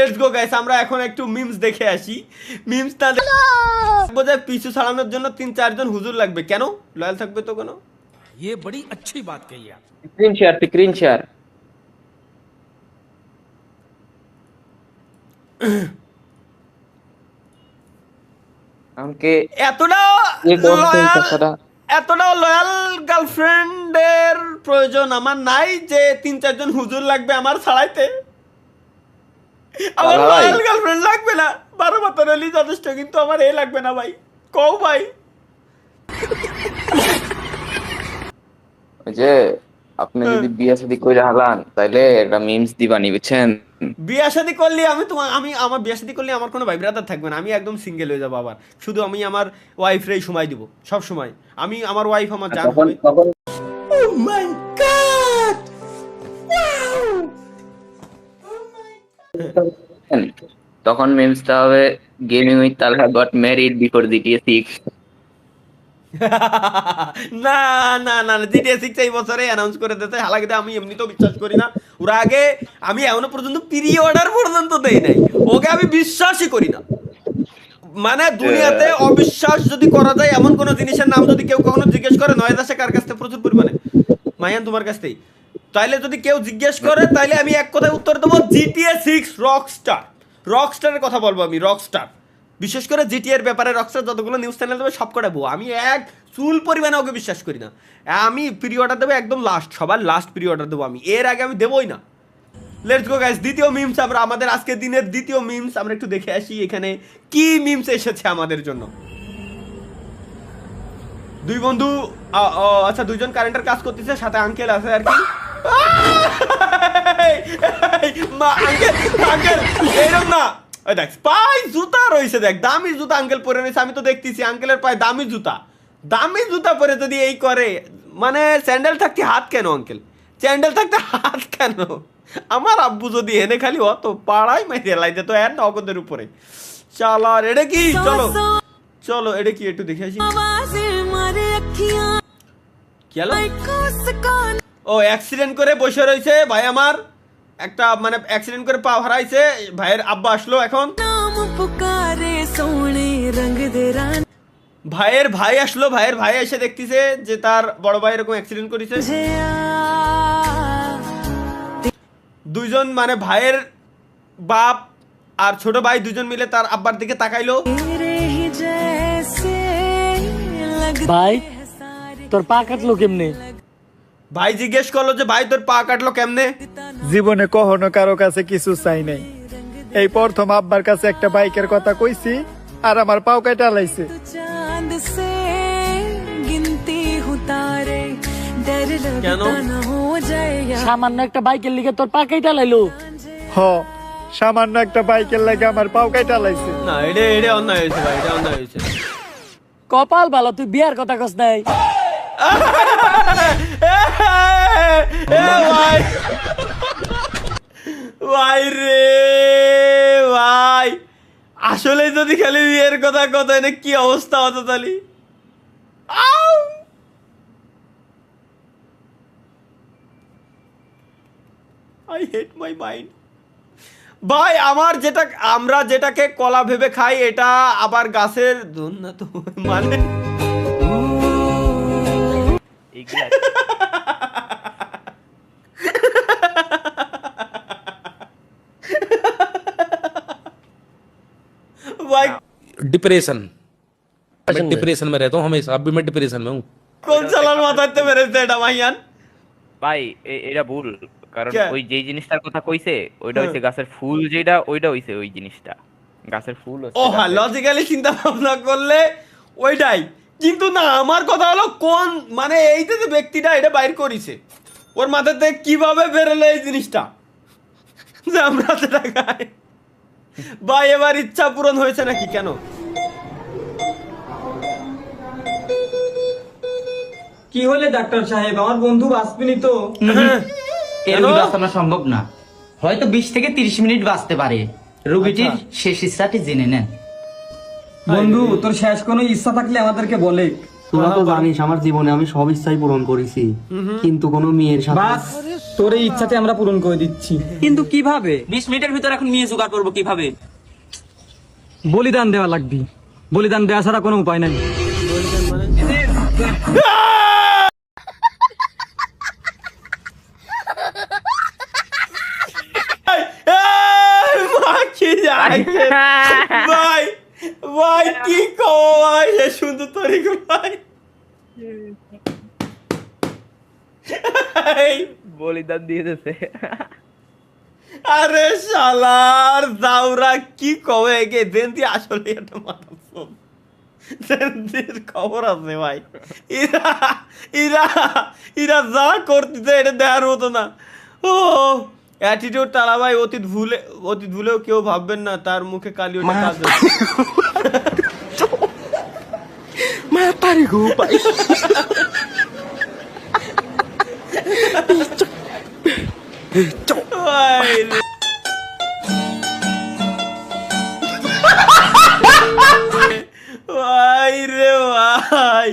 Let's go guys, আমরা এখন একটু মিমস দেখে আসি। মিমস না বোঝায় পিছু ছাড়ানোর জন্য 3-4 জন হুজুর লাগবে। কেন লয়াল থাকবে তো কেন? ये बड़ी अच्छी बात कही आप। স্ক্রিন শেয়ার আমাকে এতটাও ये कौन सा লয়াল सारा এতটাও লয়াল গার্লফ্রেন্ডের প্রয়োজন আমার নাই যে 3-4 জন হুজুর লাগবে আমার ছাড়াইতে। আমার ভাই। লয়াল গার্লফ্রেন্ড লাগবে না, 12 বছর হলেই যথেষ্ট, কিন্তু আমার এ লাগবে না ভাই। কও ভাই। ওই যে আপনি যদি বিয়ে শাদী কইরা হালান তাইলে একটা মিমস দিবানি বুঝছেন। বিয়ে শাদী করলে আমি আমার বিয়ে শাদী করলে আমার কোনো ভাই ব্রাদার থাকবে না, আমি একদম সিঙ্গেল হয়ে যাবো। আবার শুধু আমি আমার ওয়াইফরেই সময় দিব সব সময়। আমি আমার ওয়াইফ আমার জান তখন হবে। তখন Oh my god! তখন মিমসটা হবে gaming with Talha got married before GTA 6। না না না জিটিএ 6 এই বছরে অ্যানাউন্স করে দিতে। হালাকিতে আমি এমনিতেও বিশ্বাস করি না ওরা আগে, আমি এখনো পর্যন্ত প্রি অর্ডার পর্যন্ত দেই নাই ওকে, আমি বিশ্বাসই করি না। মানে দুনিয়াতে অবিশ্বাস যদি করা যায় এমন কোন জিনিসের নাম যদি কেউ কখনো জিজ্ঞেস করে, নয় দাসে কার কাছ থেকে প্রচুর পরিমাণে, মাইয়ান তোমার কাছ থেকেই। তাইলে যদি কেউ জিজ্ঞেস করে তাইলে আমি এক কথায় উত্তর দেবো জিটিএ 6 রকস্টার। রকস্টারের কথা বলবো আমি, রকস্টার। বিশেষ করে জিটিএর ব্যাপারে রকস্টার যতগুলো নিউজ চ্যানেল দেবে সব কটা বউ, আমি এক চুল পরিমাণে ওকে বিশ্বাস করি না। আমি প্রি অর্ডার দেবো একদম লাস্ট, সবার লাস্ট প্রি অর্ডার দেবো আমি, এর আগে আমি দেবোই না। লেটস গো গাইস, দ্বিতীয় মিমস আমরা আমাদের আজকের দিনের দ্বিতীয় মিমস আমরা একটু দেখে আসি এখানে কি মিমস এসেছে আমাদের জন্য। দুই বন্ধু আচ্ছা দুইজন কারেন্টের কাজ করতেছে, সাথে আঙ্কেল আছে আর কি। মা আঙ্কেল আঙ্কেল এরকম না, ওই দেখ পায়ে জুতা রয়েছে, দেখ দামি জুতা আঙ্কেল পরে রয়েছে। আমি তো দেখতেছি আঙ্কেলের পায়ে দামি জুতা, দামি জুতা পরে যদি এই করে, মানে স্যান্ডেল থাকতে হাত কেন আঙ্কেল, স্যান্ডেল থাকতে হাত কেন? আমার আব্বু যদি এনে খালি অত পাড়াই মাইরে লাই যেত এর নগদের উপরে। চলো এটা কি, চলো চলো এটা কি একটু দেখে আসি। কি হলো? ও অ্যাক্সিডেন্ট করে বসে রয়েছে ভাই আমার, একটা মানে অ্যাক্সিডেন্ট করে পা হারাইছে, ভাইয়ের আব্বা আসলো এখন, ভাইয়ের ভাই আসলো, ভাইয়ের ভাই এসে দেখতেছে যে তার বড় ভাই এরকম অ্যাক্সিডেন্ট করেছে। দুইজন মানে ভাইয়ের বাপ আর ছোট ভাই দুজন মিলে তার আব্বার দিকে তাকাইলো। ভাই তোর পা কাটলো কেমনে? ভাই জিজ্ঞেস করলো যে ভাই তোর পা কাটলো কেমনে? জীবনে কখনো কারো কাছে কিছু চাই নাই, এই প্রথম আব্বার কাছে একটা বাইকের কথা কইছি আর আমার পাও কেটে আলাইছে। কেন? সামান্য একটা বাইকের লিগে তোর পা কেটে লাইলো? হ, সামান্য একটা বাইকের লাগে আমার পাও কেটে আলাইছে। না এটা অন্যায় হয়েছে ভাই, এটা অন্যায় হয়েছে। কপাল ভালো তুই বিয়ার কথা কস নাই। ভাই ভাই রে ভাই, আসলে যদি খালি বিয়ের কথা কথা এনে কি অবস্থা হতো তাহলে। আই হেট মাই মাইন্ড ভাই। আমার যেটা আমরা যেটাকে কলা ভেবে খাই এটা আবার গাছের ধন না তো, মানে भाई डिप्रेशन, मैं डिप्रेशन में रहता हूँ हमेशा, अब भी मैं डिप्रेशन में हूँ। কোন চালার মাথাতে মেরেছে এটা ভাইয়ান? ভাই এটা ভুল, কারণ কে? ওই যেই জিনিসটার কথা কইছে ওইটা হইছে গাছের ফুল, যেটা ওইটা হইছে ওই জিনিসটা গাছের ফুল হচ্ছে ও হ্যাঁ, লজিক্যালি চিন্তা ভাবনা করলে ওইটাই, কিন্তু না আমার কথা হলো কোন মানে এইটা যে ব্যক্তিটা এটা বাইর করেছে ওর মাথাতে কিভাবে বেরোলো এই জিনিসটা যে আমরা সেটা খাই। ভাই এবার ইচ্ছা পূরণ হয়েছে নাকি? কেন? কি হলে ডাক্তার সাহেব, আমার বন্ধু বাঁচবেনি তো? এর রোগী বাঁচানো সম্ভব না, হয়তো 20 থেকে 30 মিনিট বাঁচতে পারে। রোগীটির শেষ ইচ্ছাটি জেনে নেন। বন্ধু তোর শেষ কোনো ইচ্ছা থাকলে আমাদেরকে বলে। তোরা তো জানিস আমার জীবনে আমি সব ইচ্ছাই পূরণ করেছি, কিন্তু কোনো মেয়ের সাথে বাস তোর এই ইচ্ছাতে আমরা পূরণ করে দিচ্ছি। কিন্তু কিভাবে? 20 মিনিটের ভিতর এখন মেয়ে জোগাড় করবো কিভাবে? বলিদান দেওয়া লাগবে, বলিদান দেওয়া ছাড়া কোনো উপায় নাই। কি যাচ্ছে ভাই, ভাই কি কও ভাই, সে সুন্দর তরিক ভাই। বলিদান দিয়ে দিতেছে। আরে শালার দাউরা কি কবে গে দেন্তি, আসলে একটা মাথা ফোন দেন্তির খবর আছে ভাই। ইরা ইরা ইরা যা করতেছে এটা দেখার মতো না। ও অ্যাটিটিউড তারা ভাই, অতীত ভুলেও কেউ ভাববেন না তার মুখে কালি ওটা কাজ ভাই রে ভাই।